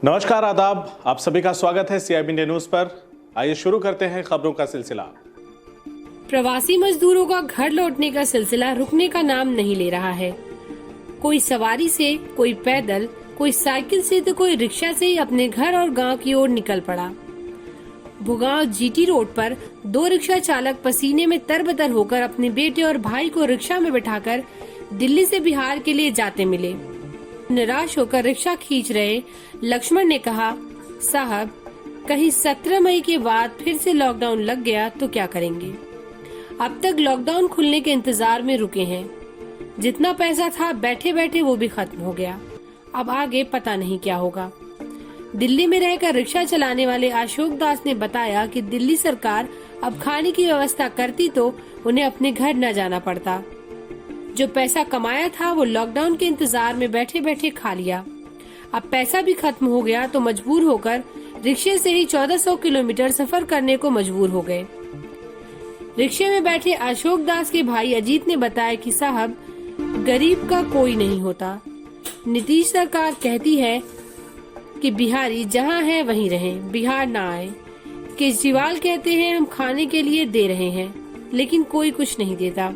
नमस्कार, आदाब। आप सभी का स्वागत है सीआईबी इंडिया न्यूज पर। आइए शुरू करते हैं खबरों का सिलसिला। प्रवासी मजदूरों का घर लौटने का सिलसिला रुकने का नाम नहीं ले रहा है। कोई सवारी से, कोई पैदल, कोई साइकिल से तो कोई रिक्शा से ही अपने घर और गांव की ओर निकल पड़ा। भुगांव जीटी रोड पर दो रिक्शा चालक पसीने में तरबतर होकर अपने बेटे और भाई को रिक्शा में बिठाकर दिल्ली से बिहार के लिए जाते मिले। निराश होकर रिक्शा खींच रहे लक्ष्मण ने कहा, साहब, कहीं 17 मई के बाद फिर से लॉकडाउन लग गया तो क्या करेंगे? अब तक लॉकडाउन खुलने के इंतजार में रुके हैं। जितना पैसा था बैठे बैठे वो भी खत्म हो गया। अब आगे पता नहीं क्या होगा। दिल्ली में रहकर रिक्शा चलाने वाले अशोक दास ने बताया कि दिल्ली सरकार अब खाने की व्यवस्था करती तो उन्हें अपने घर न जाना पड़ता। जो पैसा कमाया था वो लॉकडाउन के इंतजार में बैठे बैठे खा लिया। अब पैसा भी खत्म हो गया तो मजबूर होकर रिक्शे से ही 1400 किलोमीटर सफर करने को मजबूर हो गए। रिक्शे में बैठे अशोक दास के भाई अजीत ने बताया कि साहब, गरीब का कोई नहीं होता। नीतीश सरकार कहती है कि बिहारी जहाँ है वहीं रहें, बिहार ना आए। केजरीवाल कहते हैं हम खाने के लिए दे रहे हैं, लेकिन कोई कुछ नहीं देता।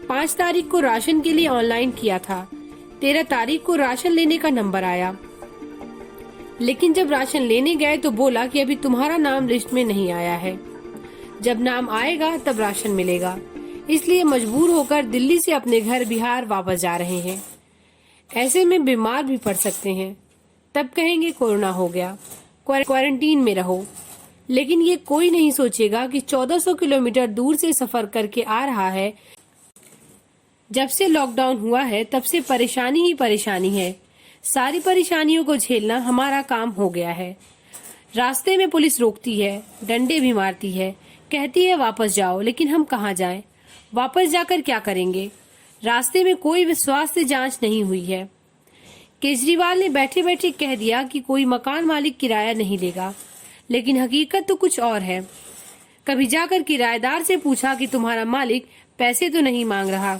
5 तारीख को राशन के लिए ऑनलाइन किया था। 13 तारीख को राशन लेने का नंबर आया, लेकिन जब राशन लेने गए तो बोला कि अभी तुम्हारा नाम लिस्ट में नहीं आया है। जब नाम आएगा तब राशन मिलेगा। इसलिए मजबूर होकर दिल्ली से अपने घर बिहार वापस जा रहे हैं। ऐसे में बीमार भी पड़ सकते हैं, तब कहेंगे कोरोना हो गया, क्वारंटीन में रहो। लेकिन ये कोई नहीं सोचेगा कि 1400 किलोमीटर दूर से सफर करके आ रहा है। जब से लॉकडाउन हुआ है तब से परेशानी ही परेशानी है। सारी परेशानियों को झेलना हमारा काम हो गया है। रास्ते में पुलिस रोकती है, डंडे भी मारती है, कहती है वापस जाओ, लेकिन हम कहाँ जाएं? वापस जाकर क्या करेंगे? रास्ते में कोई भी स्वास्थ्य जांच नहीं हुई है। केजरीवाल ने बैठे बैठे कह दिया कि कोई मकान मालिक किराया नहीं लेगा, लेकिन हकीकत तो कुछ और है। कभी जाकर किराएदार से पूछा कि तुम्हारा मालिक पैसे तो नहीं मांग रहा।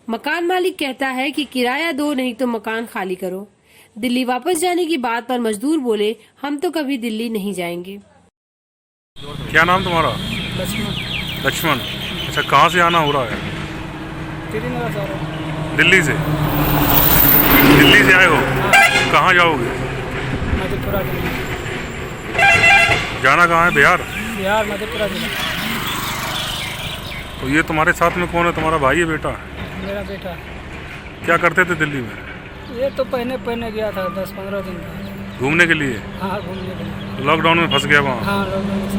मकान मालिक कहता है कि किराया दो, नहीं तो मकान खाली करो। दिल्ली वापस जाने की बात पर मजदूर बोले, हम तो कभी दिल्ली नहीं जाएंगे। क्या नाम तुम्हारा? लक्ष्मण। अच्छा, कहाँ से आना हो रहा है? दिल्ली से? दिल्ली से आए हो? कहाँ जाओगे? मधेपुरा जाना कहाँ है? बिहार? बिहार मधेपुरा जिला। तो ये तुम्हारे साथ में कौन है? तुम्हारा भाई है, बेटा है? मेरा बेटा। क्या करते थे दिल्ली में? ये तो पहले गया था 10-15 दिन का। घूमने के लिए? हाँ, घूमने के लिए। लॉकडाउन में फंस गया वहाँ? हाँ, लॉकडाउन से।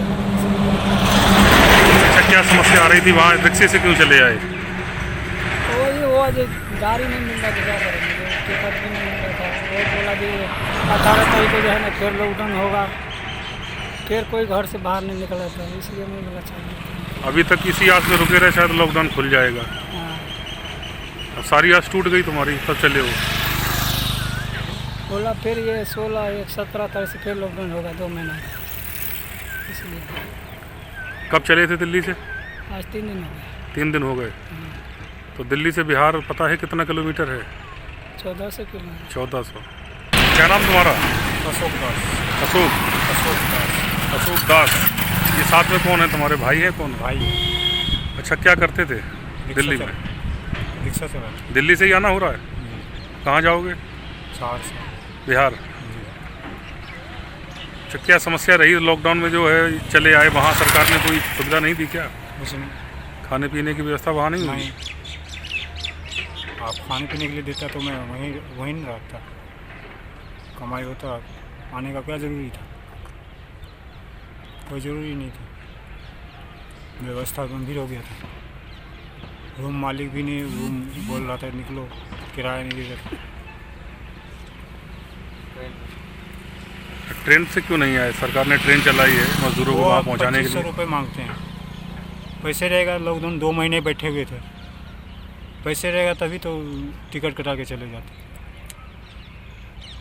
अच्छा, क्या समस्या आ रही थी वहाँ? रिक्शे से क्यों चले आए? तो वही हुआ जो गाड़ी नहीं मिल रहा था, क्या करेंगे? टिकट भी नहीं मिल रहा था। वो बोला कि 18 तारीख को जो है ना फिर लॉकडाउन होगा। फिर कोई घर से बाहर नहीं निकला था, इसलिए मैं बोला चाहिए। अभी तक इसी आस में रुके रहे, शायद लॉकडाउन खुल जाएगा। हाँ। अब सारी आस टूट गई तुम्हारी, तब चले हो? बोला फिर ये 17 तारीख से फिर लॉकडाउन होगा 2 महीना, इसलिए। कब चले थे दिल्ली से? आज 3 दिन हो गए। 3 दिन हो गए। तो दिल्ली से बिहार पता है कितना किलोमीटर है? 1400 किलोमीटर। 1400। क्या नाम तुम्हारा? अशोक दास। अशोक दास। ये साथ में कौन है? तुम्हारे भाई है? कौन भाई। अच्छा, क्या करते थे दिल्ली में? रिक्शा से दिल्ली से ही आना हो रहा है? कहाँ जाओगे? बिहार। अच्छा, क्या समस्या रही लॉकडाउन में जो है चले आए? वहाँ सरकार ने कोई सुविधा नहीं दी क्या? खाने पीने की व्यवस्था वहाँ नहीं हुई? आप खाने पीने के लिए देता तो मैं वहीं नहीं रहता, कमाई होता। आने का क्या ज़रूरी था? कोई ज़रूरी नहीं था। व्यवस्था गंभीर हो गया था। रूम मालिक भी नहीं, रूम बोल रहा था निकलो, किराया नहीं दे रहा था। ट्रेन से क्यों नहीं आए? सरकार ने ट्रेन चलाई है मजदूरों को वहाँ पहुँचाने के लिए। 2500 रुपये मांगते हैं। पैसे रहेगा, लॉकडाउन 2 महीने बैठे हुए थे। पैसे रहेगा तभी तो टिकट कटा के चले जाते।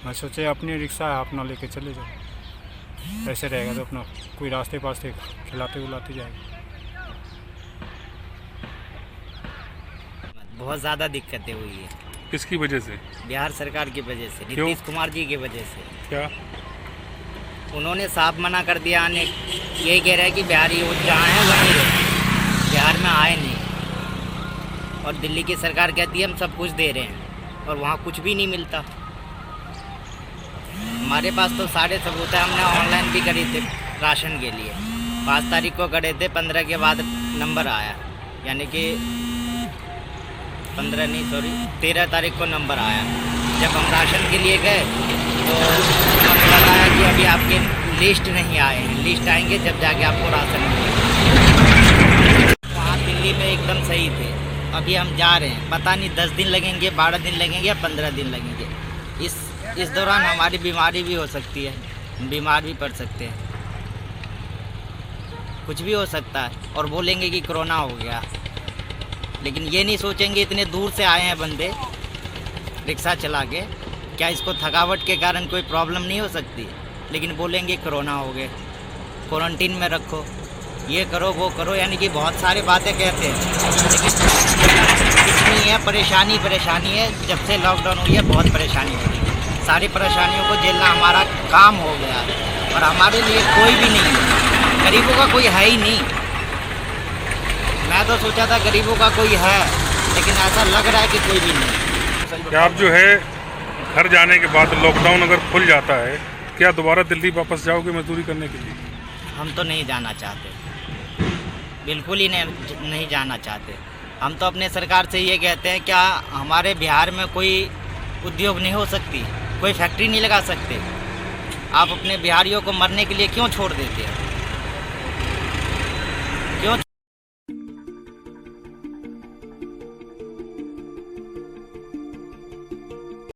मैं सोचे अपनी रिक्शा है, अपना लेके चले जाओ। पैसे रहेगा तो अपना कोई रास्ते पास से खिलाते बुलाते जाएगा। बहुत ज़्यादा दिक्कतें हुई है। किसकी वजह से? बिहार सरकार की वजह से, क्यों? नीतीश कुमार जी की वजह से। क्या? उन्होंने साफ मना कर दिया आने, यही कह रहे हैं कि बिहारी वो जहाँ हैं वहीं रहे, बिहार में आए नहीं। और दिल्ली की सरकार कहती है हम सब कुछ दे रहे हैं और वहाँ कुछ भी नहीं मिलता। हमारे पास तो सारे सबूत है, हमने ऑनलाइन भी करी थे राशन के लिए। 5 तारीख को करे थे, 15 के बाद नंबर आया, यानी कि 13 तारीख को नंबर आया। जब हम राशन के लिए गए तो उन्होंने बताया कि अभी आपके लिस्ट नहीं आए हैं, लिस्ट आएंगे जब जाके आपको राशन मिलेगा। वहाँ दिल्ली में एकदम सही थे, अभी हम जा रहे हैं, पता नहीं 10 दिन लगेंगे, 12 दिन लगेंगे या 15 दिन लगेंगे। इस दौरान हमारी बीमारी भी हो सकती है, हम बीमार भी पड़ सकते हैं, कुछ भी हो सकता है। और बोलेंगे कि कोरोना हो गया, लेकिन ये नहीं सोचेंगे इतने दूर से आए हैं बंदे रिक्शा चला के, क्या इसको थकावट के कारण कोई प्रॉब्लम नहीं हो सकती? लेकिन बोलेंगे कोरोना हो गए, क्वारंटीन में रखो, ये करो वो करो, यानी कि बहुत सारी बातें कहते हैं। लेकिन इतनी है परेशानी है, जब से लॉकडाउन हुई है बहुत परेशानी हो रही है। सारी परेशानियों को झेलना हमारा काम हो गया और हमारे लिए कोई भी नहीं है, गरीबों का कोई है ही नहीं। मैं तो सोचा था गरीबों का कोई है, लेकिन ऐसा लग रहा है कि कोई भी नहीं। क्या आप जो है घर जाने के बाद लॉकडाउन अगर खुल जाता है, क्या दोबारा दिल्ली वापस जाओगे मजदूरी करने के लिए? हम तो नहीं जाना चाहते, बिल्कुल ही नहीं जाना चाहते। हम तो अपने सरकार से ये कहते हैं, क्या हमारे बिहार में कोई उद्योग नहीं हो सकती, कोई फैक्ट्री नहीं लगा सकते? आप अपने बिहारियों को मरने के लिए क्यों छोड़ देते हैं?